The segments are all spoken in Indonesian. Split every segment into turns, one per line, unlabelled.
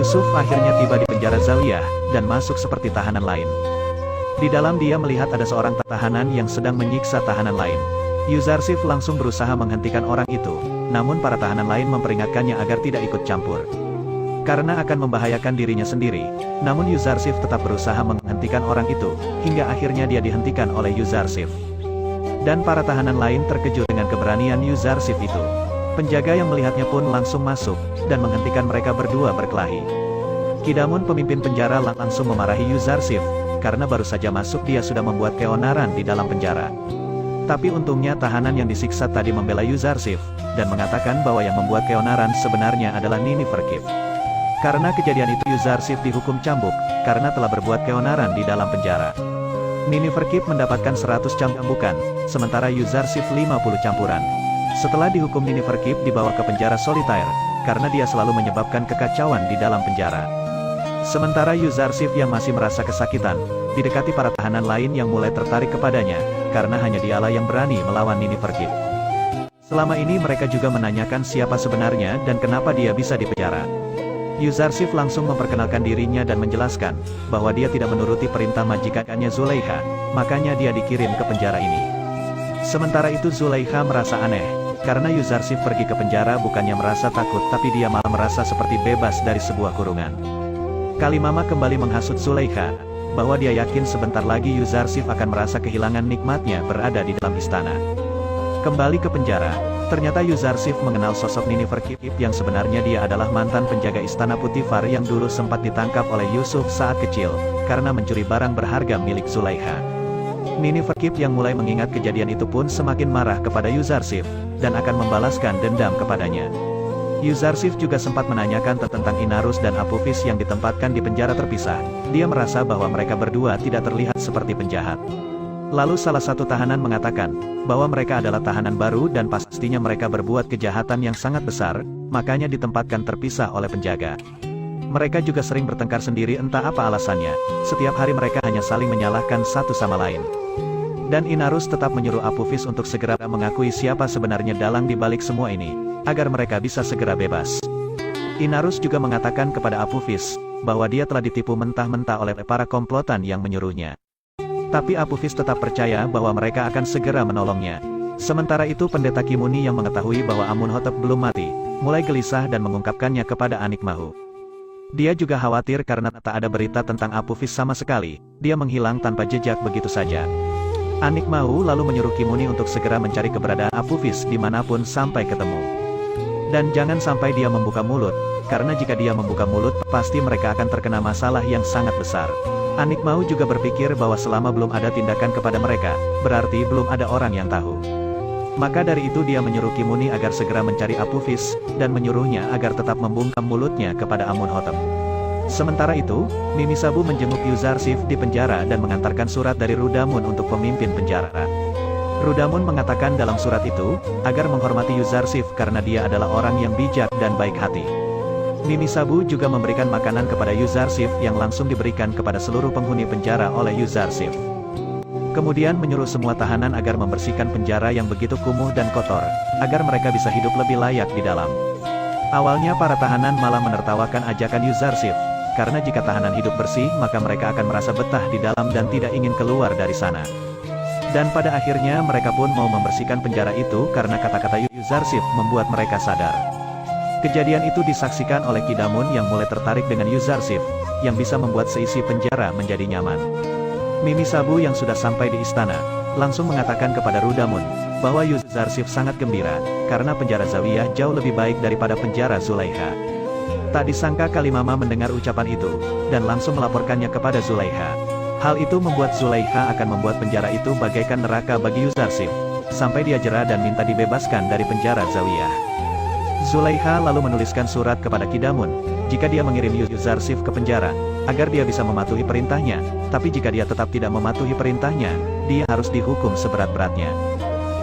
Yusuf akhirnya tiba di penjara Zawiyah, dan masuk seperti tahanan lain. Di dalam dia melihat ada seorang tahanan yang sedang menyiksa tahanan lain. Yuzarsif langsung berusaha menghentikan orang itu, namun para tahanan lain memperingatkannya agar tidak ikut campur. Karena akan membahayakan dirinya sendiri, namun Yuzarsif tetap berusaha menghentikan orang itu, hingga akhirnya dia dihentikan oleh Yuzarsif. Dan para tahanan lain terkejut dengan keberanian Yuzarsif itu. Penjaga yang melihatnya pun langsung masuk, dan menghentikan mereka berdua berkelahi. Kidamun pemimpin penjara langsung memarahi Yuzarsif, karena baru saja masuk dia sudah membuat keonaran di dalam penjara. Tapi untungnya tahanan yang disiksa tadi membela Yuzarsif, dan mengatakan bahwa yang membuat keonaran sebenarnya adalah Niniferkip. Karena kejadian itu Yuzarsif dihukum cambuk, karena telah berbuat keonaran di dalam penjara. Niniferkip mendapatkan 100 cambukan, sementara Yuzarsif 50 campuran. Setelah dihukum Niniferkip dibawa ke penjara solitaire, karena dia selalu menyebabkan kekacauan di dalam penjara. Sementara Yuzarsif yang masih merasa kesakitan, didekati para tahanan lain yang mulai tertarik kepadanya, karena hanya dialah yang berani melawan Niniferkip. Selama ini mereka juga menanyakan siapa sebenarnya dan kenapa dia bisa dipenjara. Yuzarsif langsung memperkenalkan dirinya dan menjelaskan, bahwa dia tidak menuruti perintah majikannya Zulaiha, makanya dia dikirim ke penjara ini. Sementara itu Zulaiha merasa aneh, karena Yuzarsif pergi ke penjara bukannya merasa takut tapi dia malah merasa seperti bebas dari sebuah kurungan. Kalimama kembali menghasut Zulaiha, bahwa dia yakin sebentar lagi Yuzarsif akan merasa kehilangan nikmatnya berada di dalam istana. Kembali ke penjara, ternyata Yuzarsif mengenal sosok Niniferkip yang sebenarnya dia adalah mantan penjaga istana Putifar yang dulu sempat ditangkap oleh Yusuf saat kecil, karena mencuri barang berharga milik Zulaiha. Niniferkip yang mulai mengingat kejadian itu pun semakin marah kepada Yuzarsif, dan akan membalaskan dendam kepadanya. Yuzarsif juga sempat menanyakan tentang Inarus dan Apophis yang ditempatkan di penjara terpisah. Dia merasa bahwa mereka berdua tidak terlihat seperti penjahat. Lalu salah satu tahanan mengatakan, bahwa mereka adalah tahanan baru dan pastinya mereka berbuat kejahatan yang sangat besar, makanya ditempatkan terpisah oleh penjaga. Mereka juga sering bertengkar sendiri entah apa alasannya, setiap hari mereka hanya saling menyalahkan satu sama lain. Dan Inarus tetap menyuruh Apophis untuk segera mengakui siapa sebenarnya dalang di balik semua ini, agar mereka bisa segera bebas. Inarus juga mengatakan kepada Apophis, bahwa dia telah ditipu mentah-mentah oleh para komplotan yang menyuruhnya. Tapi Apophis tetap percaya bahwa mereka akan segera menolongnya. Sementara itu pendeta Kimuni yang mengetahui bahwa Amunhotep belum mati, mulai gelisah dan mengungkapkannya kepada Anikmahu. Dia juga khawatir karena tak ada berita tentang Apophis sama sekali, dia menghilang tanpa jejak begitu saja. Anikmahu lalu menyuruh Kimuni untuk segera mencari keberadaan Apophis dimanapun sampai ketemu. Dan jangan sampai dia membuka mulut, karena jika dia membuka mulut, pasti mereka akan terkena masalah yang sangat besar. Anikmahu juga berpikir bahwa selama belum ada tindakan kepada mereka, berarti belum ada orang yang tahu. Maka dari itu dia menyuruh Kimuni agar segera mencari Apophis, dan menyuruhnya agar tetap membungkam mulutnya kepada Amunhotep. Sementara itu, Mimisabu menjenguk Yuzarsif di penjara dan mengantarkan surat dari Rudamun untuk pemimpin penjara. Rudamun mengatakan dalam surat itu, agar menghormati Yuzarsif karena dia adalah orang yang bijak dan baik hati. Mimisabu juga memberikan makanan kepada Yuzarsif yang langsung diberikan kepada seluruh penghuni penjara oleh Yuzarsif. Kemudian menyuruh semua tahanan agar membersihkan penjara yang begitu kumuh dan kotor, agar mereka bisa hidup lebih layak di dalam. Awalnya para tahanan malah menertawakan ajakan Yuzarsif, karena jika tahanan hidup bersih maka mereka akan merasa betah di dalam dan tidak ingin keluar dari sana. Dan pada akhirnya mereka pun mau membersihkan penjara itu karena kata-kata Yuzarsif membuat mereka sadar. Kejadian itu disaksikan oleh Kidamun yang mulai tertarik dengan Yuzarsif, yang bisa membuat seisi penjara menjadi nyaman. Mimisabu yang sudah sampai di istana, langsung mengatakan kepada Rudamun, bahwa Yuzarsif sangat gembira, karena penjara Zawiyah jauh lebih baik daripada penjara Zulaiha. Tak disangka Kalimama mendengar ucapan itu, dan langsung melaporkannya kepada Zulaiha. Hal itu membuat Zulaiha akan membuat penjara itu bagaikan neraka bagi Yuzarsif, sampai dia jera dan minta dibebaskan dari penjara Zawiyah. Zulaiha lalu menuliskan surat kepada Kidamun, jika dia mengirim Yuzarsif ke penjara, agar dia bisa mematuhi perintahnya, tapi jika dia tetap tidak mematuhi perintahnya, dia harus dihukum seberat-beratnya.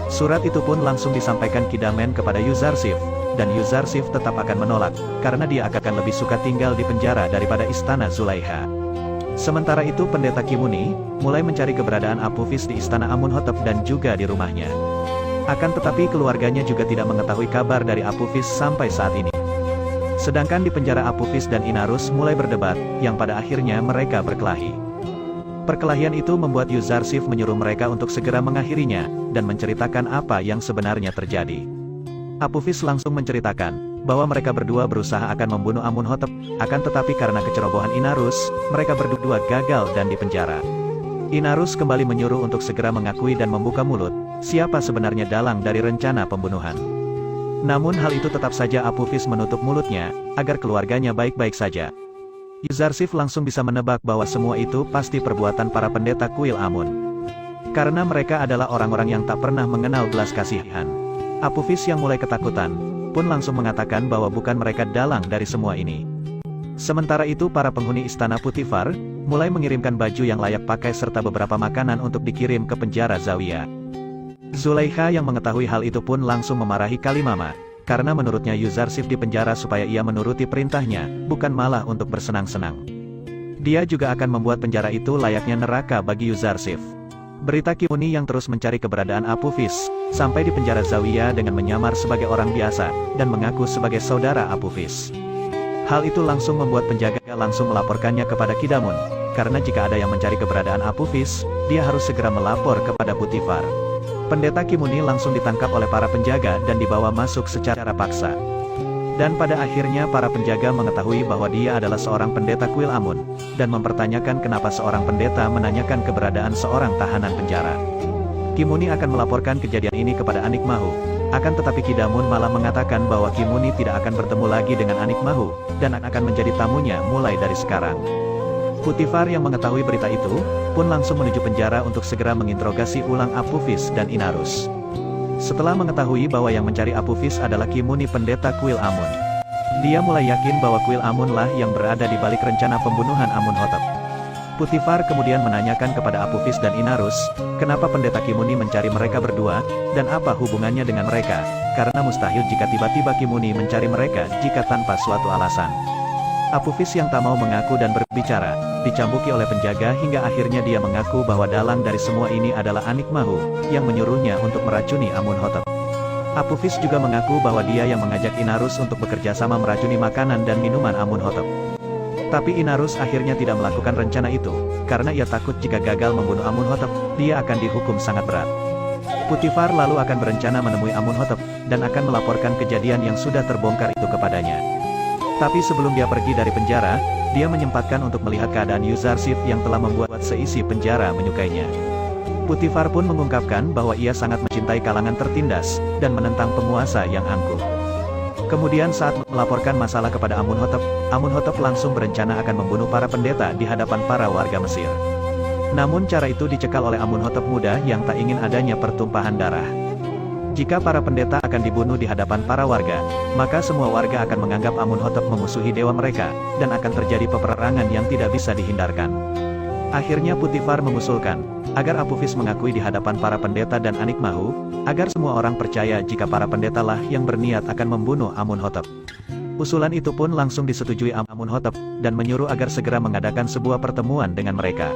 Surat itu pun langsung disampaikan Kidamen kepada Yuzarsif, dan Yuzarsif tetap akan menolak, karena dia akan lebih suka tinggal di penjara daripada istana Zulaiha. Sementara itu pendeta Kimuni, mulai mencari keberadaan Apophis di istana Amunhotep dan juga di rumahnya. Akan tetapi keluarganya juga tidak mengetahui kabar dari Apophis sampai saat ini. Sedangkan di penjara Apophis dan Inarus mulai berdebat, yang pada akhirnya mereka berkelahi. Perkelahian itu membuat Yuzarsif menyuruh mereka untuk segera mengakhirinya, dan menceritakan apa yang sebenarnya terjadi. Apophis langsung menceritakan, bahwa mereka berdua berusaha akan membunuh Amunhotep, akan tetapi karena kecerobohan Inarus, mereka berdua gagal dan dipenjara. Inarus kembali menyuruh untuk segera mengakui dan membuka mulut, siapa sebenarnya dalang dari rencana pembunuhan. Namun hal itu tetap saja Apophis menutup mulutnya, agar keluarganya baik-baik saja. Yuzarsif langsung bisa menebak bahwa semua itu pasti perbuatan para pendeta kuil Amun. Karena mereka adalah orang-orang yang tak pernah mengenal belas kasihan. Apophis yang mulai ketakutan, pun langsung mengatakan bahwa bukan mereka dalang dari semua ini. Sementara itu para penghuni istana Putifar, mulai mengirimkan baju yang layak pakai serta beberapa makanan untuk dikirim ke penjara Zawiyah. Zulaikha yang mengetahui hal itu pun langsung memarahi Kalimama, karena menurutnya Yuzarsif dipenjara supaya ia menuruti perintahnya, bukan malah untuk bersenang-senang. Dia juga akan membuat penjara itu layaknya neraka bagi Yuzarsif. Berita Kimuni yang terus mencari keberadaan Apophis, sampai di penjara Zawiyah dengan menyamar sebagai orang biasa, dan mengaku sebagai saudara Apophis. Hal itu langsung membuat penjaga langsung melaporkannya kepada Kidamun, karena jika ada yang mencari keberadaan Apophis, dia harus segera melapor kepada Putifar. Pendeta Kimuni langsung ditangkap oleh para penjaga dan dibawa masuk secara paksa. Dan pada akhirnya para penjaga mengetahui bahwa dia adalah seorang pendeta kuil Amun, dan mempertanyakan kenapa seorang pendeta menanyakan keberadaan seorang tahanan penjara. Kimuni akan melaporkan kejadian ini kepada Anikmahu, akan tetapi Kidamun malah mengatakan bahwa Kimuni tidak akan bertemu lagi dengan Anikmahu, dan akan menjadi tamunya mulai dari sekarang. Putifar yang mengetahui berita itu, pun langsung menuju penjara untuk segera menginterogasi ulang Apophis dan Inarus. Setelah mengetahui bahwa yang mencari Apophis adalah Kimuni pendeta kuil Amun, dia mulai yakin bahwa kuil Amun lah yang berada di balik rencana pembunuhan Amunhotep. Putifar kemudian menanyakan kepada Apophis dan Inarus, kenapa pendeta Kimuni mencari mereka berdua, dan apa hubungannya dengan mereka, karena mustahil jika tiba-tiba Kimuni mencari mereka jika tanpa suatu alasan. Apophis yang tak mau mengaku dan berbicara, dicambuki oleh penjaga hingga akhirnya dia mengaku bahwa dalang dari semua ini adalah Anikmahu, yang menyuruhnya untuk meracuni Amunhotep. Apophis juga mengaku bahwa dia yang mengajak Inarus untuk bekerja sama meracuni makanan dan minuman Amunhotep. Tapi Inarus akhirnya tidak melakukan rencana itu, karena ia takut jika gagal membunuh Amunhotep, dia akan dihukum sangat berat. Putifar lalu akan berencana menemui Amunhotep, dan akan melaporkan kejadian yang sudah terbongkar itu kepadanya. Tapi sebelum dia pergi dari penjara, dia menyempatkan untuk melihat keadaan Yuzarsif yang telah membuat seisi penjara menyukainya. Putifar pun mengungkapkan bahwa ia sangat mencintai kalangan tertindas, dan menentang penguasa yang angkuh. Kemudian saat melaporkan masalah kepada Amunhotep, Amunhotep langsung berencana akan membunuh para pendeta di hadapan para warga Mesir. Namun cara itu dicekal oleh Amunhotep muda yang tak ingin adanya pertumpahan darah. Jika para pendeta akan dibunuh di hadapan para warga, maka semua warga akan menganggap Amunhotep memusuhi dewa mereka, dan akan terjadi peperangan yang tidak bisa dihindarkan. Akhirnya Putifar mengusulkan, agar Apophis mengakui di hadapan para pendeta dan Anikmahu, agar semua orang percaya jika para pendeta lah yang berniat akan membunuh Amunhotep. Usulan itu pun langsung disetujui Amunhotep, dan menyuruh agar segera mengadakan sebuah pertemuan dengan mereka.